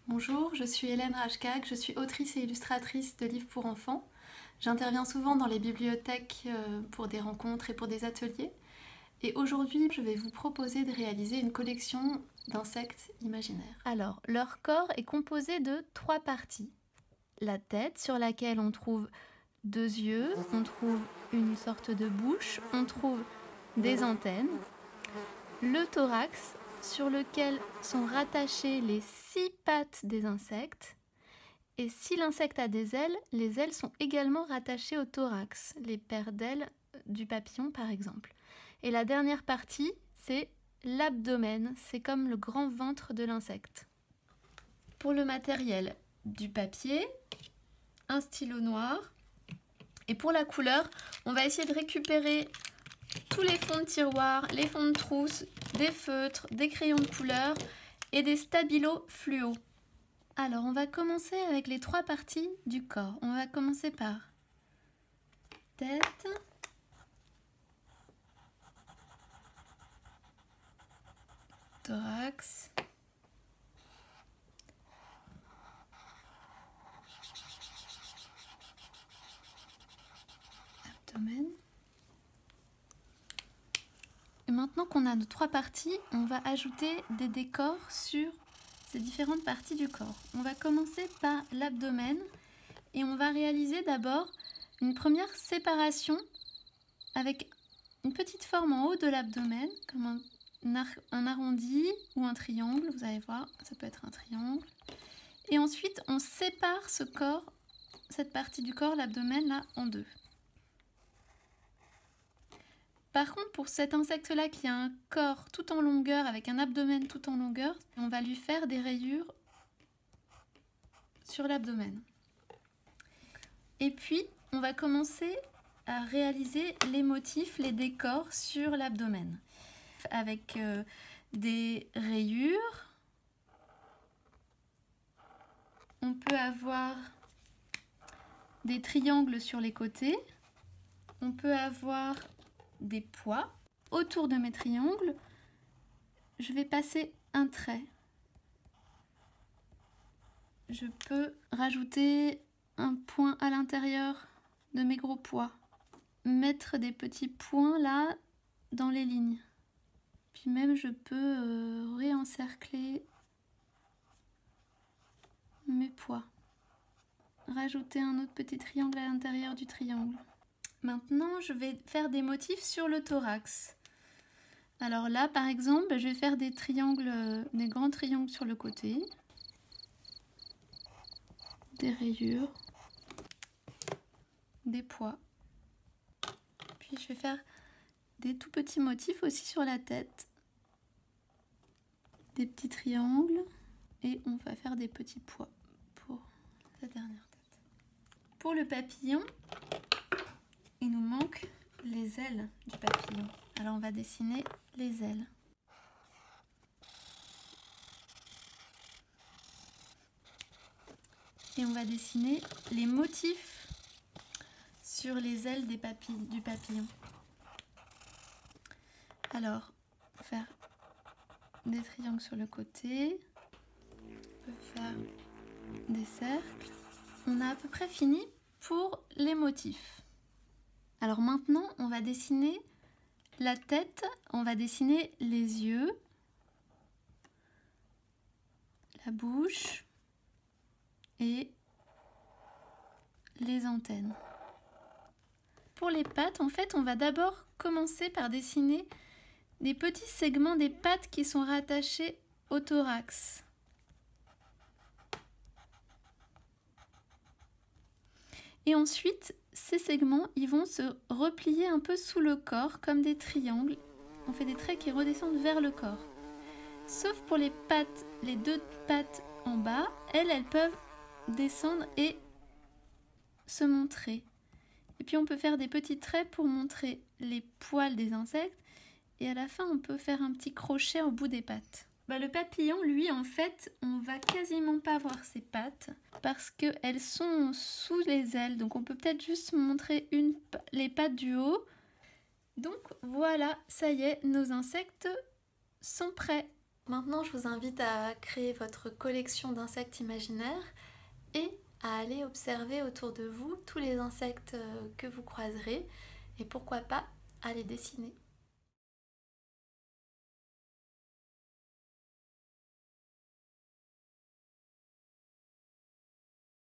Bonjour, je suis Hélène Rajkak, je suis autrice et illustratrice de livres pour enfants. J'interviens souvent dans les bibliothèques pour des rencontres et pour des ateliers. Et aujourd'hui, je vais vous proposer de réaliser une collection d'insectes imaginaires. Alors, leur corps est composé de 3 parties. La tête, sur laquelle on trouve 2 yeux, on trouve une sorte de bouche, on trouve des antennes. Le thorax, sur lequel sont rattachées les 6 pattes des insectes. Et si l'insecte a des ailes, les ailes sont également rattachées au thorax, les paires d'ailes du papillon par exemple. Et la dernière partie, c'est l'abdomen, c'est comme le grand ventre de l'insecte. Pour le matériel, du papier, un stylo noir. Et pour la couleur, on va essayer de récupérer tous les fonds de tiroir, les fonds de trousse, des feutres, des crayons de couleur et des stabilos fluo. Alors, on va commencer avec les 3 parties du corps. On va commencer par tête, thorax, abdomen. Et maintenant qu'on a nos 3 parties, on va ajouter des décors sur ces différentes parties du corps. On va commencer par l'abdomen et on va réaliser d'abord une première séparation avec une petite forme en haut de l'abdomen, comme un arrondi ou un triangle, vous allez voir, ça peut être un triangle. Et ensuite, on sépare ce corps, cette partie du corps, l'abdomen, là, en 2. Par contre, pour cet insecte-là qui a un corps tout en longueur, avec un abdomen tout en longueur, on va lui faire des rayures sur l'abdomen. Et puis, on va commencer à réaliser les motifs, les décors sur l'abdomen. Avec des rayures, on peut avoir des triangles sur les côtés, on peut avoir des pois. Autour de mes triangles, je vais passer un trait. Je peux rajouter un point à l'intérieur de mes gros pois. Mettre des petits points là dans les lignes. Puis même je peux réencercler mes pois. Rajouter un autre petit triangle à l'intérieur du triangle. Maintenant, je vais faire des motifs sur le thorax. Alors là, par exemple, je vais faire des triangles, des grands triangles sur le côté. Des rayures. Des pois. Puis je vais faire des tout petits motifs aussi sur la tête. Des petits triangles. Et on va faire des petits pois pour la dernière tête. Pour le papillon, il nous manque les ailes du papillon. Alors on va dessiner les ailes. Et on va dessiner les motifs sur les ailes du papillon. Alors, on va faire des triangles sur le côté. On peut faire des cercles. On a à peu près fini pour les motifs. Alors maintenant, on va dessiner la tête, on va dessiner les yeux, la bouche et les antennes. Pour les pattes, en fait, on va d'abord commencer par dessiner des petits segments des pattes qui sont rattachés au thorax. Et ensuite, ces segments, ils vont se replier un peu sous le corps comme des triangles. On fait des traits qui redescendent vers le corps. Sauf pour les pattes, les 2 pattes en bas, elles peuvent descendre et se montrer. Et puis on peut faire des petits traits pour montrer les poils des insectes. Et à la fin, on peut faire un petit crochet au bout des pattes. Le papillon, lui, en fait, on va quasiment pas voir ses pattes parce qu'elles sont sous les ailes. Donc on peut peut-être juste montrer les pattes du haut. Donc voilà, ça y est, nos insectes sont prêts. Maintenant, je vous invite à créer votre collection d'insectes imaginaires et à aller observer autour de vous tous les insectes que vous croiserez et pourquoi pas à les dessiner.